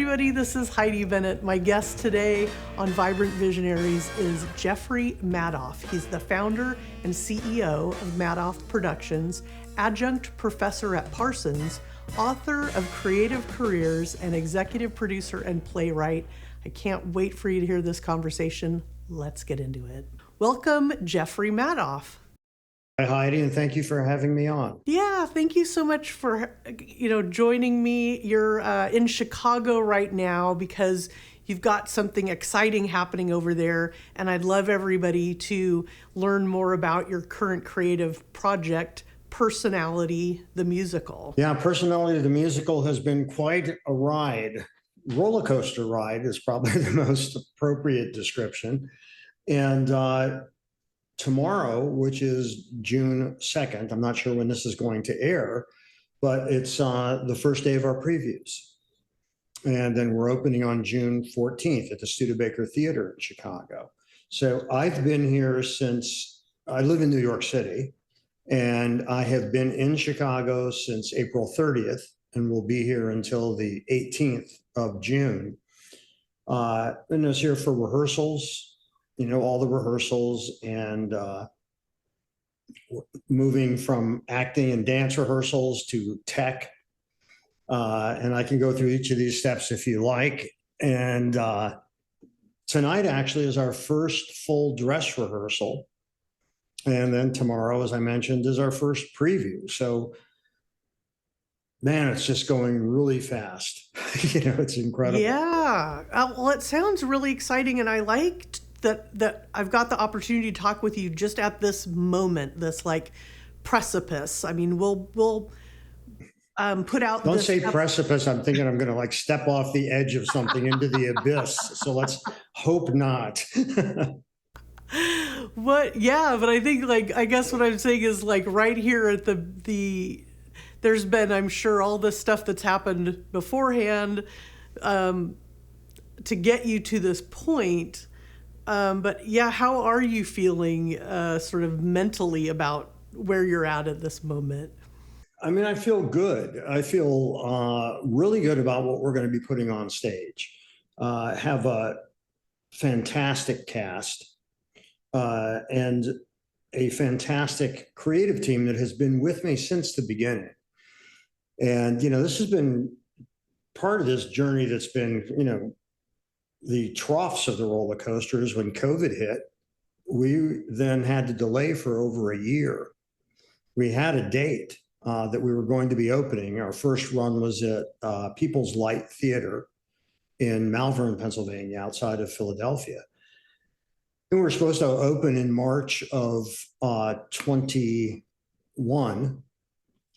everybody. This is Heidi Bennett. My guest today on Vibrant Visionaries is Jeffery Madoff. He's the founder and CEO of Madoff Productions, adjunct professor at Parsons, author of Creative Careers, and executive producer and playwright. I can't wait for you to hear this conversation. Let's get into it. Welcome, Jeffery Madoff. Hi, Heidi, and thank you for having me on. Yeah, thank you so much for joining me. You're in Chicago right now because you've got something exciting happening over there, and I'd love everybody to learn more about your current creative project, Personality the Musical. Yeah, Personality the Musical has been quite a ride. Roller coaster ride is probably the most appropriate description. And tomorrow, which is June 2nd, I'm not sure when this is going to air, but it's the first day of our previews. And then we're opening on June 14th at the Studebaker Theater in Chicago. So I've been here since, I live in New York City, and I have been in Chicago since April 30th, and will be here until the 18th of June. And I was here for rehearsals, all the rehearsals, and moving from acting and dance rehearsals to tech. And I can go through each of these steps if you like. And tonight actually is our first full dress rehearsal. And then tomorrow, as I mentioned, is our first preview. So, man, it's just going really fast. It's incredible. Yeah. Well, it sounds really exciting, and I liked that I've got the opportunity to talk with you just at this moment, this like precipice. I mean, we'll put out. Don't say precipice. I'm thinking I'm going to like step off the edge of something into the abyss. So let's hope not. What? Yeah, but I think I guess what I'm saying is right here at there's been, I'm sure, all this stuff that's happened beforehand to get you to this point. But yeah, how are you feeling sort of mentally about where you're at this moment? I mean, I feel good. I feel really good about what we're going to be putting on stage. Have a fantastic cast and a fantastic creative team that has been with me since the beginning. And, this has been part of this journey that's been, the troughs of the roller coasters. When COVID hit, we then had to delay for over a year. We had a date that we were going to be opening. Our first run was at People's Light Theater in Malvern, Pennsylvania, outside of Philadelphia. And we were supposed to open in March of 21.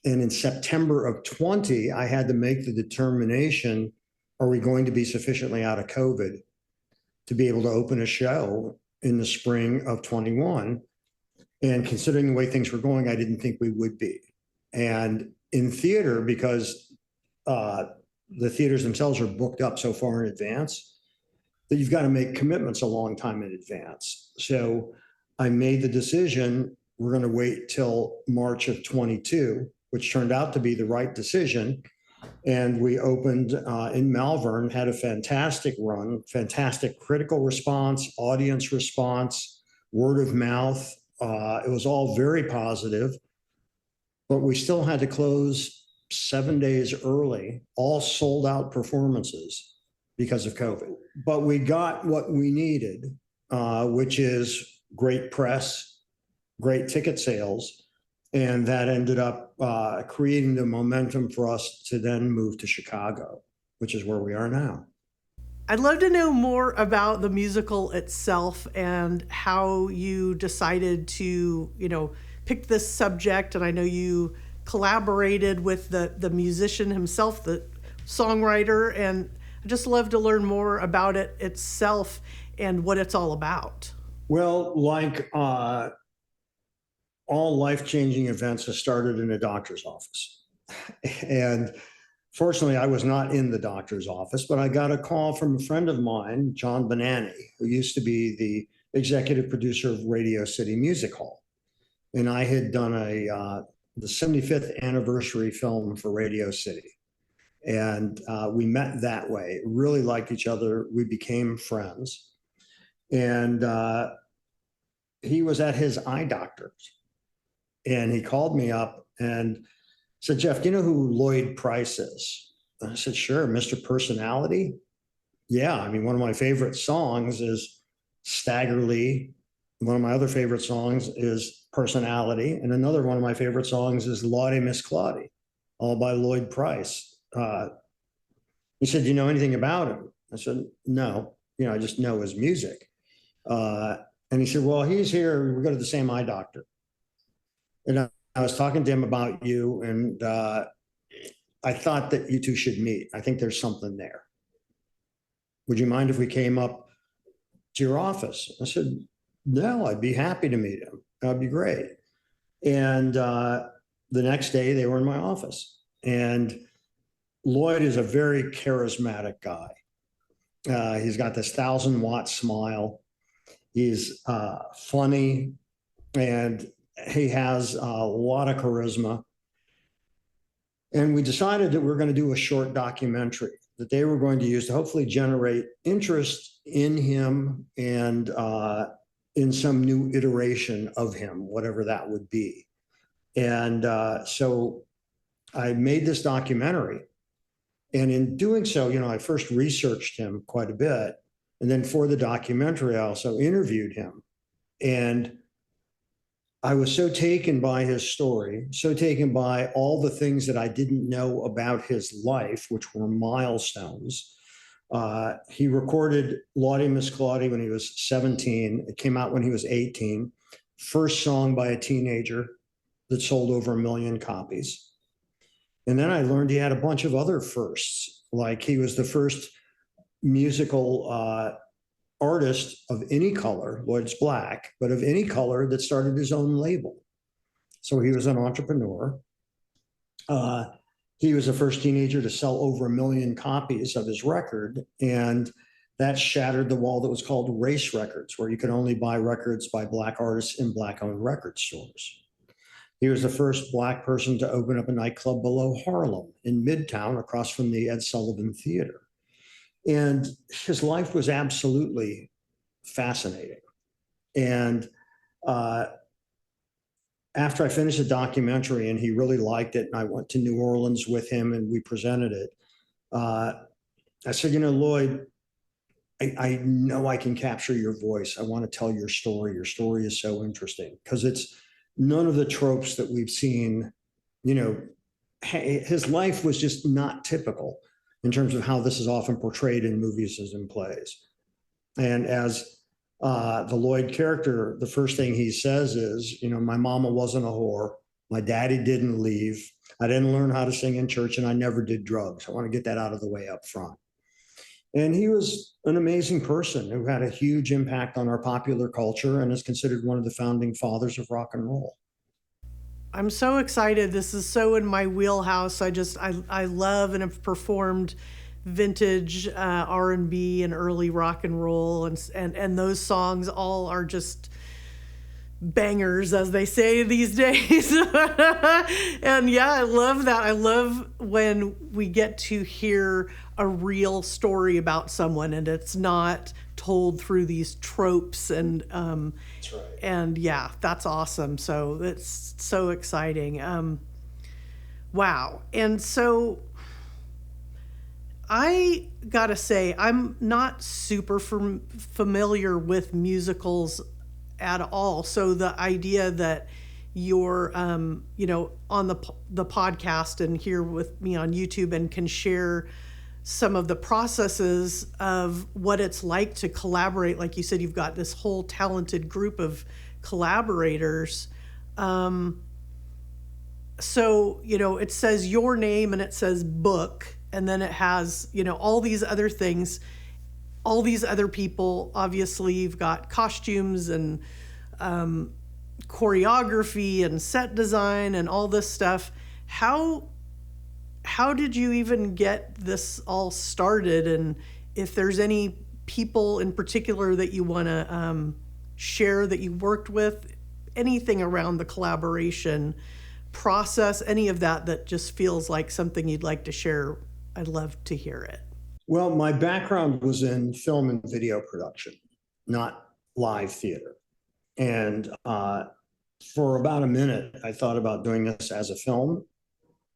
And in September of 20, I had to make the determination, are we going to be sufficiently out of COVID to be able to open a show in the spring of 21? And considering the way things were going, I didn't think we would be. And in theater, because the theaters themselves are booked up so far in advance, that you've got to make commitments a long time in advance. So I made the decision, we're going to wait till March of 22, which turned out to be the right decision. And we opened in Malvern, had a fantastic run, fantastic critical response, audience response, word of mouth. It was all very positive, but we still had to close 7 days early, all sold out performances because of COVID. But we got what we needed, which is great press, great ticket sales. And that ended up creating the momentum for us to then move to Chicago, which is where we are now. I'd love to know more about the musical itself and how you decided to, pick this subject. And I know you collaborated with the musician himself, the songwriter, and I'd just love to learn more about it itself and what it's all about. Well, all life-changing events have started in a doctor's office. And fortunately, I was not in the doctor's office, but I got a call from a friend of mine, John Bonanni, who used to be the executive producer of Radio City Music Hall. And I had done the 75th anniversary film for Radio City. And we met that way, really liked each other. We became friends. And he was at his eye doctor's. And he called me up and said, Jeff, do you know who Lloyd Price is? And I said, sure, Mr. Personality. Yeah, I mean, one of my favorite songs is Stagger Lee. One of my other favorite songs is Personality. And another one of my favorite songs is Lottie Miss Claudie, all by Lloyd Price. He said, do you know anything about him? I said, no, I just know his music. And he said, well, he's here. We go to the same eye doctor. And I was talking to him about you, and I thought that you two should meet. I think there's something there. Would you mind if we came up to your office? I said, no, I'd be happy to meet him. That'd be great. And the next day they were in my office. And Lloyd is a very charismatic guy. He's got this 1,000-watt smile. He's funny, and he has a lot of charisma. And we decided that we were going to do a short documentary that they were going to use to hopefully generate interest in him and in some new iteration of him, whatever that would be. And so I made this documentary. And in doing so, I first researched him quite a bit. And then for the documentary, I also interviewed him. And I was so taken by his story, so taken by all the things that I didn't know about his life, which were milestones. He recorded Lottie Miss Claudie when he was 17. It came out when he was 18. First song by a teenager that sold over 1 million copies. And then I learned he had a bunch of other firsts, like he was the first musical artist of any color, Lloyd's black, but of any color that started his own label. So he was an entrepreneur. He was the first teenager to sell over 1 million copies of his record. And that shattered the wall that was called race records, where you could only buy records by black artists in black-owned record stores. He was the first black person to open up a nightclub below Harlem in Midtown across from the Ed Sullivan Theater. And his life was absolutely fascinating. And after I finished the documentary and he really liked it, and I went to New Orleans with him and we presented it, I said, Lloyd, I know I can capture your voice. I want to tell your story. Your story is so interesting because it's none of the tropes that we've seen. His life was just not typical in terms of how this is often portrayed in movies and in plays. And as the Lloyd character, the first thing he says is, my mama wasn't a whore. My daddy didn't leave. I didn't learn how to sing in church, and I never did drugs. I want to get that out of the way up front. And he was an amazing person who had a huge impact on our popular culture and is considered one of the founding fathers of rock and roll. I'm so excited. This is so in my wheelhouse. I love and have performed vintage R&B and early rock and roll, and those songs all are just bangers, as they say these days. And yeah, I love that. I love when we get to hear a real story about someone and it's not told through these tropes and That's right. And yeah, that's awesome. So it's so exciting. Wow. And so I gotta say, I'm not super familiar with musicals at all. So the idea that you're, on the podcast and here with me on YouTube and can share some of the processes of what it's like to collaborate. Like you said, you've got this whole talented group of collaborators. So, it says your name and it says book, and then it has, all these other things, all these other people. Obviously, you've got costumes and choreography and set design and all this stuff. How did you even get this all started? And if there's any people in particular that you want to share that you worked with, anything around the collaboration process, any of that just feels like something you'd like to share, I'd love to hear it. Well, my background was in film and video production, not live theater. And for about a minute, I thought about doing this as a film.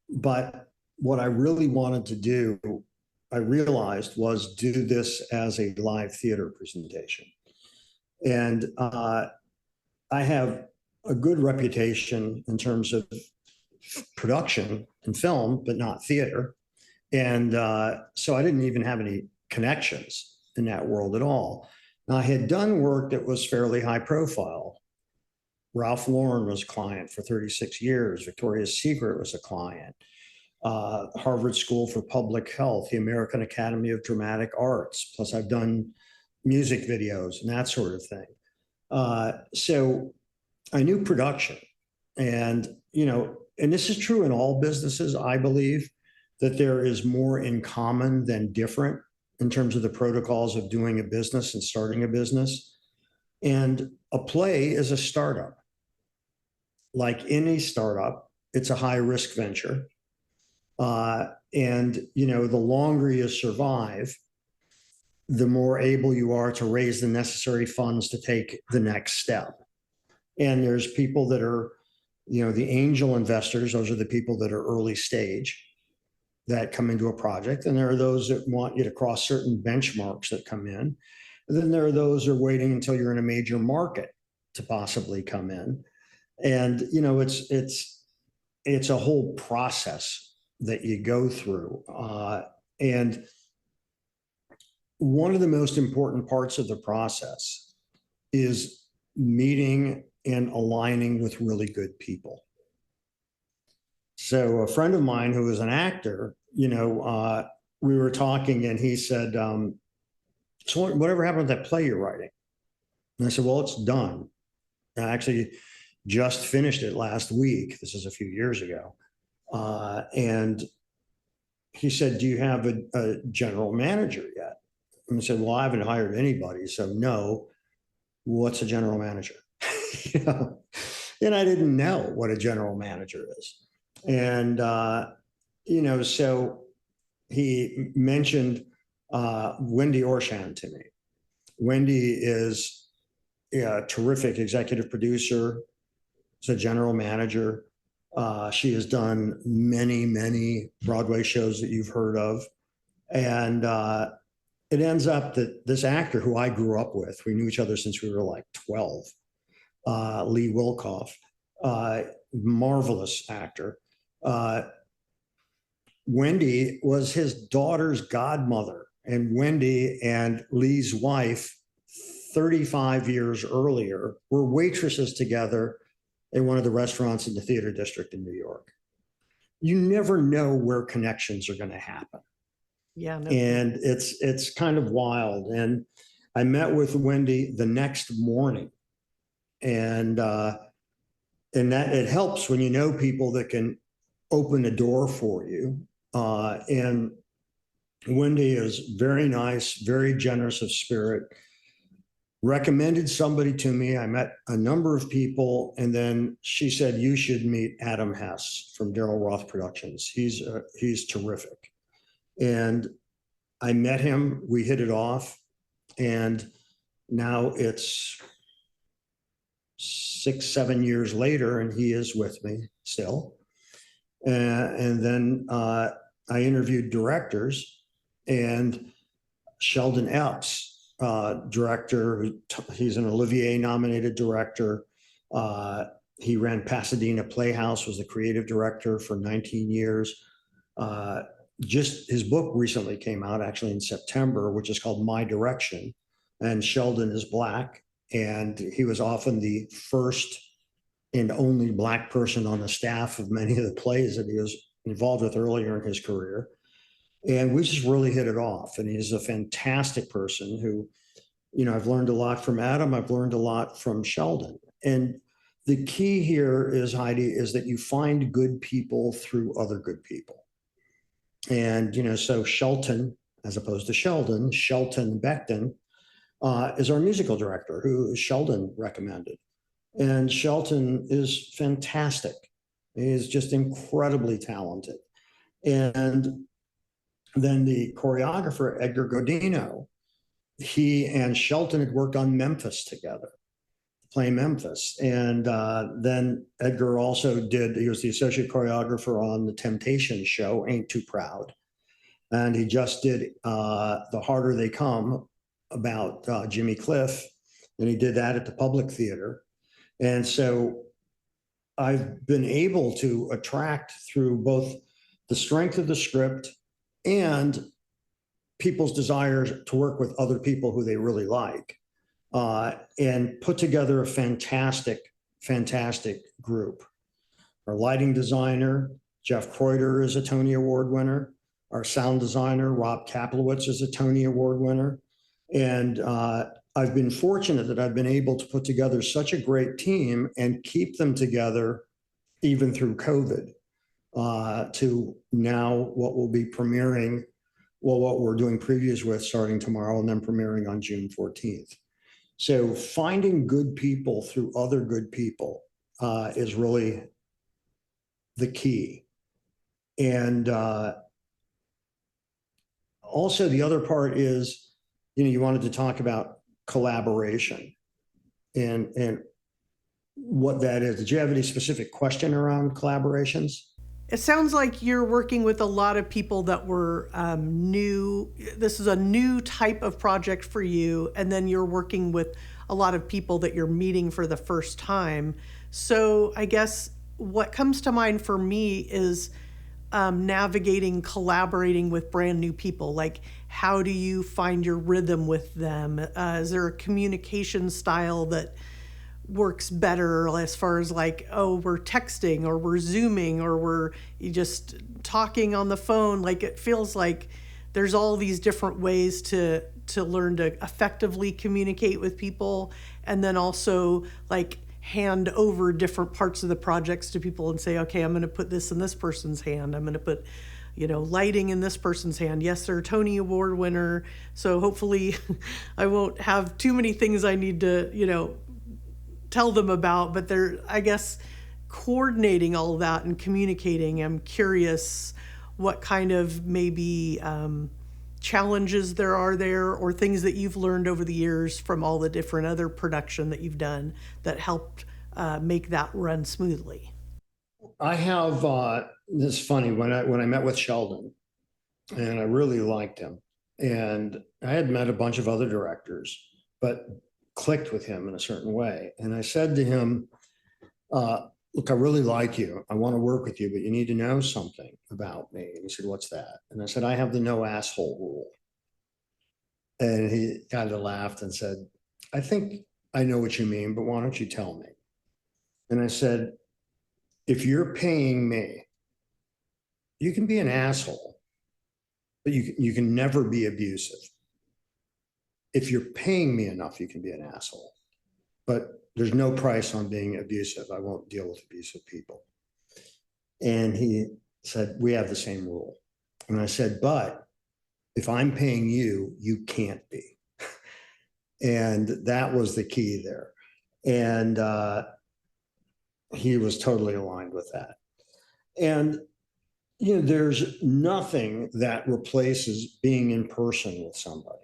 But what I really wanted to do, I realized, was do this as a live theater presentation. And I have a good reputation in terms of production and film, but not theater. And so I didn't even have any connections in that world at all. Now, I had done work that was fairly high profile. Ralph Lauren was a client for 36 years. Victoria's Secret was a client. Harvard School for Public Health, the American Academy of Dramatic Arts. Plus, I've done music videos and that sort of thing. So I knew production. And, and this is true in all businesses, I believe, that there is more in common than different in terms of the protocols of doing a business and starting a business. And a play is a startup. Like any startup, it's a high risk venture. And, the longer you survive, the more able you are to raise the necessary funds to take the next step. And there's people that are, the angel investors, those are the people that are early stage that come into a project. And there are those that want you to cross certain benchmarks that come in. And then there are those that are waiting until you're in a major market to possibly come in. And, it's a whole process that you go through. And one of the most important parts of the process is meeting and aligning with really good people. So a friend of mine who was an actor, we were talking and he said, so whatever happened to that play you're writing? And I said, well, it's done. I actually just finished it last week. This is a few years ago. And he said, do you have a general manager yet? And I said, well, I haven't hired anybody. So no, what's a general manager? And I didn't know what a general manager is. And, so he mentioned Wendy Orshan to me. Wendy is a terrific executive producer. She's a general manager. She has done many, many Broadway shows that you've heard of. And it ends up that this actor who I grew up with, we knew each other since we were like 12, Lee Wilkoff, marvelous actor. Wendy was his daughter's godmother, and Wendy and Lee's wife 35 years earlier were waitresses together in one of the restaurants in the theater district in New York. You never know where connections are going to happen. Yeah. No. And it's kind of wild. And I met with Wendy the next morning, and that it helps when you know people that can open a door for you. And Wendy is very nice, very generous of spirit, recommended somebody to me. I met a number of people, and then she said, you should meet Adam Hess from Daryl Roth Productions. He's terrific. And I met him, we hit it off, and now it's 6-7 years later, and he is with me still. And then I interviewed directors, and Sheldon Epps, director, he's an Olivier nominated director. He ran Pasadena Playhouse, was the creative director for 19 years. Just his book recently came out actually in September, which is called My Direction. And Sheldon is Black, and he was often the first and only Black person on the staff of many of the plays that he was involved with earlier in his career. And we just really hit it off. And he's a fantastic person who, I've learned a lot from Adam. I've learned a lot from Sheldon. And the key here is, Heidi, is that you find good people through other good people. And, so Shelton, as opposed to Sheldon, Shelton Becton is our musical director, who Sheldon recommended. And Shelton is fantastic. He is just incredibly talented. And Then the choreographer, Edgar Godino, he and Shelton had worked on Memphis together, play Memphis. And then Edgar also he was the associate choreographer on the Temptations show, Ain't Too Proud. And he just did The Harder They Come about Jimmy Cliff. And he did that at the Public Theater. And so I've been able to attract through both the strength of the script and people's desires to work with other people who they really like, and put together a fantastic group. Our lighting designer, Jeff Kreuter, is a Tony Award winner. Our sound designer, Rob Kaplowitz, is a Tony Award winner. And I've been fortunate that I've been able to put together such a great team and keep them together even through COVID, to now what will be premiering, well, what we're doing previews with starting tomorrow and then premiering on June 14th. So finding good people through other good people is really the key. And also the other part is, you wanted to talk about collaboration and what that is. Did you have any specific question around collaborations? It sounds like you're working with a lot of people that were new. This is a new type of project for you, and then you're working with a lot of people that you're meeting for the first time. So I guess what comes to mind for me is navigating, collaborating with brand new people. Like, how do you find your rhythm with them? Is there a communication style that works better as far as like, oh, we're texting or we're Zooming or we're just talking on the phone? Like, it feels like there's all these different ways to learn to effectively communicate with people, and then also like hand over different parts of the projects to people and say, okay, I'm going to put this in this person's hand. I'm going to put, lighting in this person's hand. Yes, they're a Tony Award winner. So hopefully I won't have too many things I need to, tell them about, but they're, I guess, coordinating all of that and communicating. I'm curious what kind of maybe challenges there are there, or things that you've learned over the years from all the different other production that you've done that helped make that run smoothly. I have, this is funny, when I met with Sheldon, and I really liked him, and I had met a bunch of other directors, but clicked with him in a certain way. And I said to him, look, I really like you. I want to work with you, but you need to know something about me. And he said, what's that? And I said, I have the no asshole rule. And he kind of laughed and said, I think I know what you mean, but why don't you tell me? And I said, if you're paying me, you can be an asshole, but you can never be abusive. If you're paying me enough, you can be an asshole, but there's no price on being abusive. I won't deal with abusive people. And he said, we have the same rule. And I said, but if I'm paying you, you can't be. And that was the key there. And he was totally aligned with that. And, there's nothing that replaces being in person with somebody.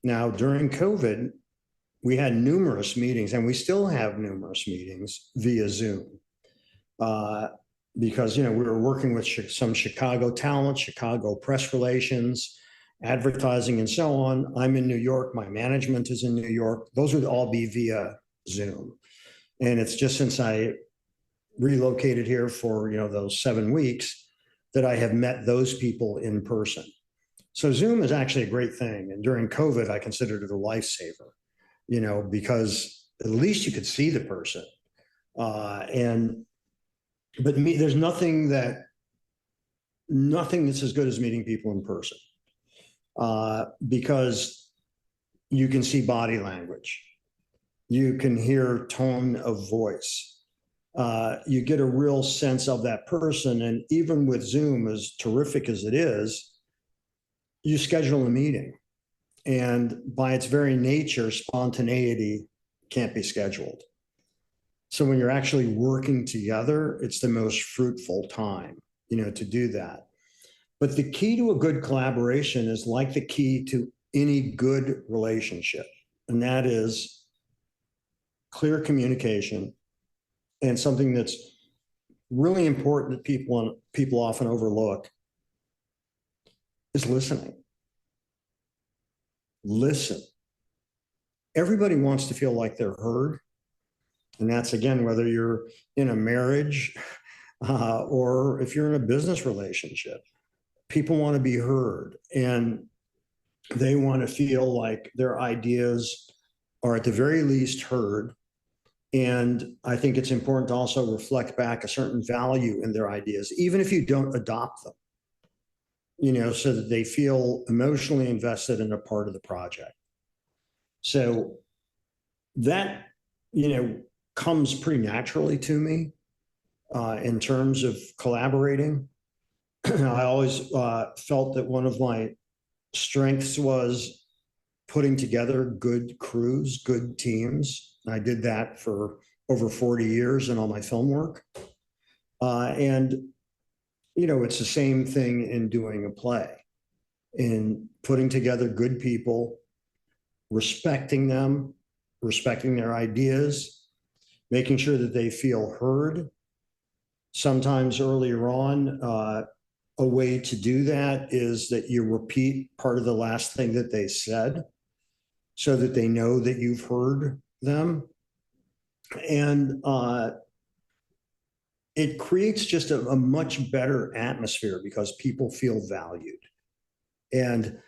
Now, during COVID, we had numerous meetings, and we still have numerous meetings via Zoom, because, we were working with some Chicago talent, Chicago press relations, advertising, and so on. I'm in New York. My management is in New York. Those would all be via Zoom. And it's just since I relocated here for, those 7 weeks that I have met those people in person. So Zoom is actually a great thing. And during COVID, I considered it a lifesaver, because at least you could see the person. But there's nothing that's as good as meeting people in person, because you can see body language. You can hear tone of voice. You get a real sense of that person. And even with Zoom, as terrific as it is, you schedule a meeting, and by its very nature, spontaneity can't be scheduled. So when you're actually working together, it's the most fruitful time, to do that. But the key to a good collaboration is like the key to any good relationship, and that is clear communication, and something that's really important that people often overlook is listening. Listen. Everybody wants to feel like they're heard. And that's, again, whether you're in a marriage or if you're in a business relationship, people want to be heard, and they want to feel like their ideas are at the very least heard. And I think it's important to also reflect back a certain value in their ideas, even if you don't adopt them, so that they feel emotionally invested in a part of the project. So that, comes pretty naturally to me in terms of collaborating. I always felt that one of my strengths was putting together good crews, good teams. I did that for over 40 years in all my film work. And, it's the same thing in doing a play, in putting together good people, respecting them, respecting their ideas, making sure that they feel heard. Sometimes earlier on, a way to do that is that you repeat part of the last thing that they said so that they know that you've heard them. And it creates just a much better atmosphere because people feel valued. And,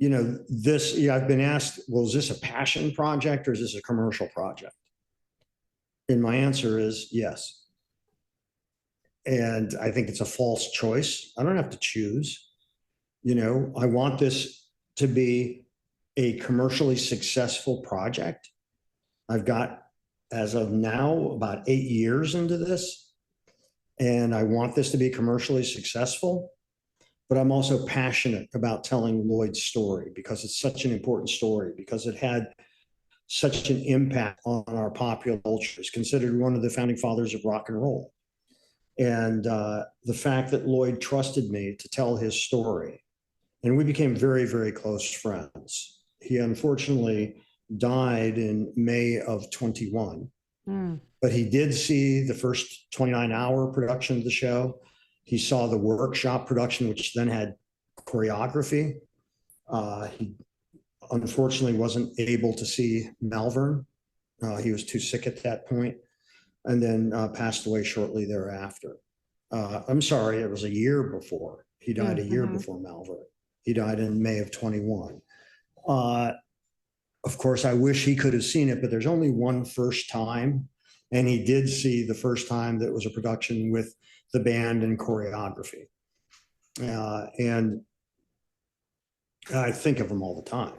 I've been asked, well, is this a passion project or is this a commercial project? And my answer is yes. And I think it's a false choice. I don't have to choose. I want this to be a commercially successful project. I've got, as of now, about 8 years into this, and I want this to be commercially successful. But I'm also passionate about telling Lloyd's story because it's such an important story, because it had such an impact on our popular culture. It's considered one of the founding fathers of rock and roll. And the fact that Lloyd trusted me to tell his story, and we became very, very close friends. He unfortunately died in May of 21, but he did see the first 29-hour production of the show. He saw the workshop production, which then had choreography. He unfortunately wasn't able to see Malvern. He was too sick at that point, and then passed away shortly thereafter. I'm sorry, it was a year before. He died a year before Malvern. He died in May of 21. Of course, I wish he could have seen it, but there's only one first time. And he did see the first time that was a production with the band and choreography. And I think of him all the time.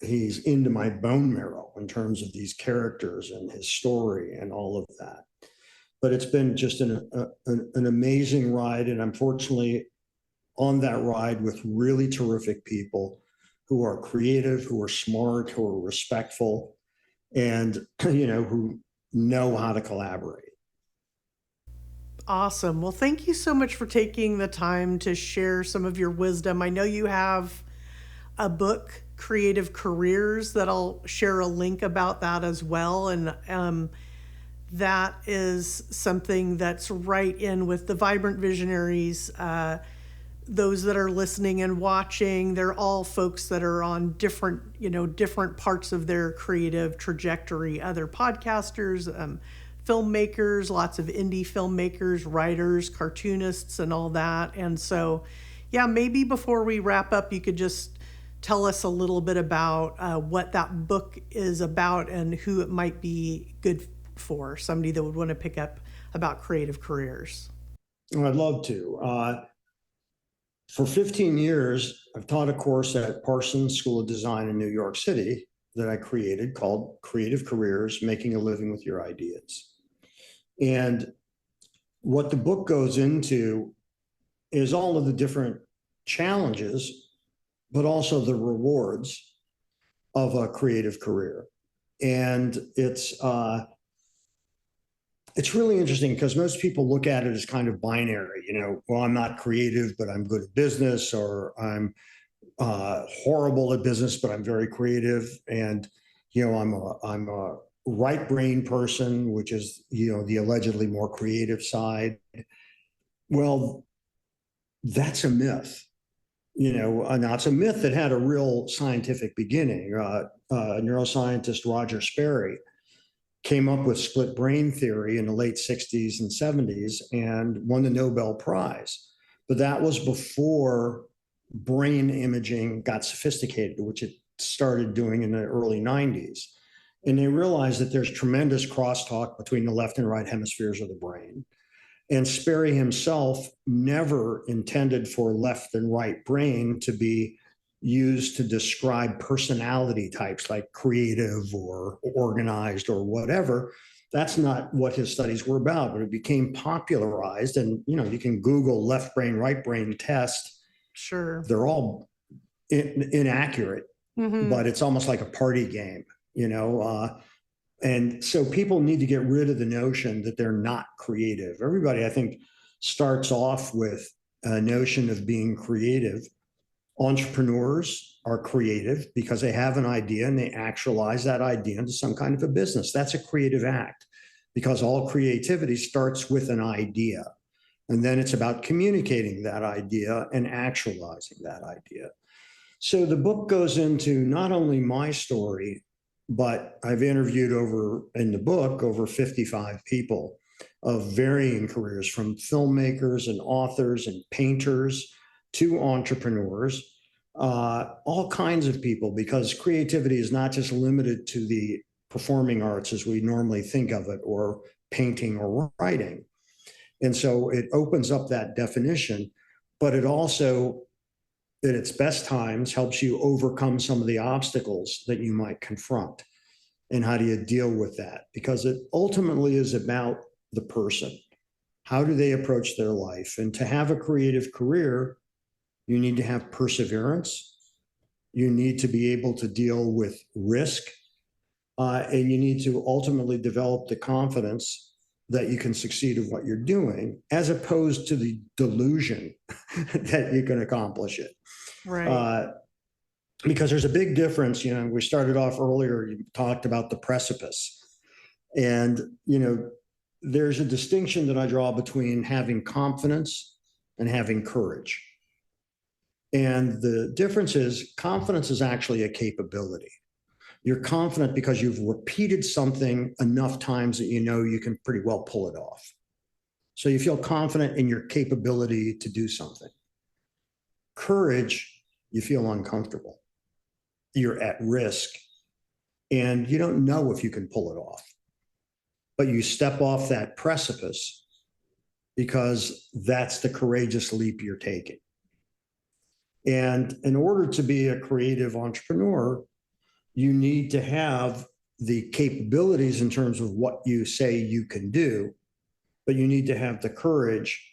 He's into my bone marrow in terms of these characters and his story and all of that. But it's been just an amazing ride. And unfortunately, on that ride with really terrific people who are creative, who are smart, who are respectful, and, who know how to collaborate. Awesome. Well, thank you so much for taking the time to share some of your wisdom. I know you have a book, Creative Careers, that I'll share a link about that as well. And that is something that's right in with the Vibrant Visionaries. Those that are listening and watching, they're all folks that are on different parts of their creative trajectory. Other podcasters, filmmakers, lots of indie filmmakers, writers, cartoonists, and all that. And so, yeah, maybe before we wrap up, you could just tell us a little bit about what that book is about and who it might be good for, somebody that would want to pick up about creative careers. I'd love to. For 15 years, I've taught a course at Parsons School of Design in New York City that I created called Creative Careers, Making a Living with Your Ideas. And what the book goes into is all of the different challenges, but also the rewards of a creative career. And it's It's really interesting because most people look at it as kind of binary, well, I'm not creative, but I'm good at business, or I'm horrible at business, but I'm very creative. And, I'm a right brain person, which is, the allegedly more creative side. Well, that's a myth. Now it's a myth that had a real scientific beginning. Neuroscientist Roger Sperry came up with split brain theory in the late 60s and 70s and won the Nobel Prize. But that was before brain imaging got sophisticated, which it started doing in the early 90s. And they realized that there's tremendous crosstalk between the left and right hemispheres of the brain. And Sperry himself never intended for left and right brain to be used to describe personality types like creative or organized or whatever. That's not what his studies were about, but it became popularized. And, you can Google left brain, right brain test. Sure. They're all inaccurate, but it's almost like a party game, and so people need to get rid of the notion that they're not creative. Everybody, I think, starts off with a notion of being creative. Entrepreneurs are creative because they have an idea and they actualize that idea into some kind of a business. That's a creative act, because all creativity starts with an idea. And then it's about communicating that idea and actualizing that idea. So the book goes into not only my story, but I've interviewed in the book over 55 people of varying careers, from filmmakers and authors and painters to entrepreneurs, all kinds of people, because creativity is not just limited to the performing arts as we normally think of it, or painting or writing. And so it opens up that definition, but it also, at its best times, helps you overcome some of the obstacles that you might confront. And how do you deal with that? Because it ultimately is about the person. How do they approach their life? And to have a creative career, you need to have perseverance. You need to be able to deal with risk. And you need to ultimately develop the confidence that you can succeed at what you're doing, as opposed to the delusion that you can accomplish it. Right. Because there's a big difference. We started off earlier, you talked about the precipice. And, there's a distinction that I draw between having confidence and having courage. And the difference is, confidence is actually a capability. You're confident because you've repeated something enough times that you can pretty well pull it off. So you feel confident in your capability to do something. Courage, you feel uncomfortable. You're at risk, and you don't know if you can pull it off. But you step off that precipice because that's the courageous leap you're taking. And in order to be a creative entrepreneur, you need to have the capabilities in terms of what you say you can do, but you need to have the courage,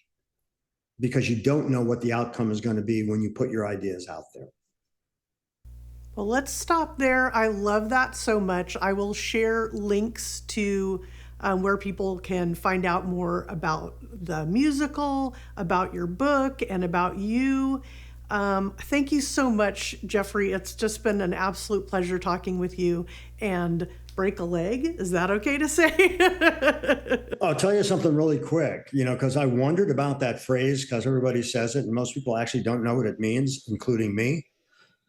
because you don't know what the outcome is going to be when you put your ideas out there. Well, let's stop there. I love that so much. I will share links to where people can find out more about the musical, about your book, and about you. Thank you so much, Jeffrey. It's just been an absolute pleasure talking with you. And break a leg, is that okay to say? I'll tell you something really quick, because I wondered about that phrase, because everybody says it and most people actually don't know what it means, including me.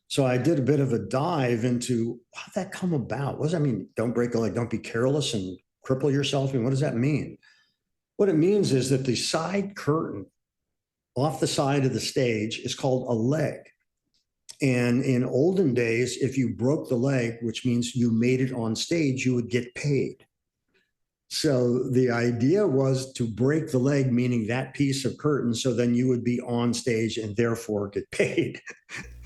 So I did a bit of a dive into how'd that come about? What does that mean? Don't break a leg, don't be careless and cripple yourself. And what does that mean? What it means is that the side curtain off the side of the stage is called a leg. And in olden days, if you broke the leg, which means you made it on stage, you would get paid. So the idea was to break the leg, meaning that piece of curtain, so then you would be on stage and therefore get paid.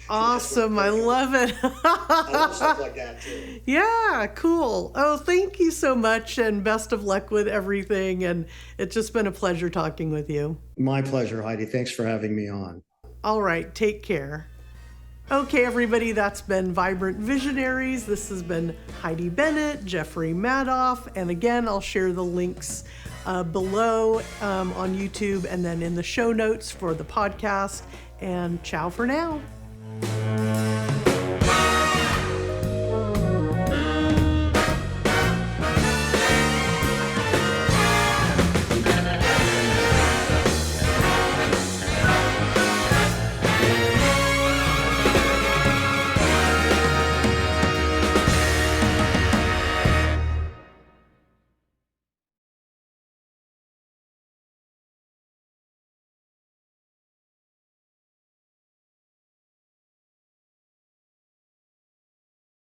Awesome. I love it. I love stuff like that too. Yeah, cool. Oh, thank you so much, and best of luck with everything. And it's just been a pleasure talking with you. My pleasure, Heidi. Thanks for having me on. All right. Take care. Okay, everybody, that's been Vibrant Visionaries. This has been Heidi Bennett, Jeffery Madoff, and again, I'll share the links below on YouTube and then in the show notes for the podcast. And ciao for now.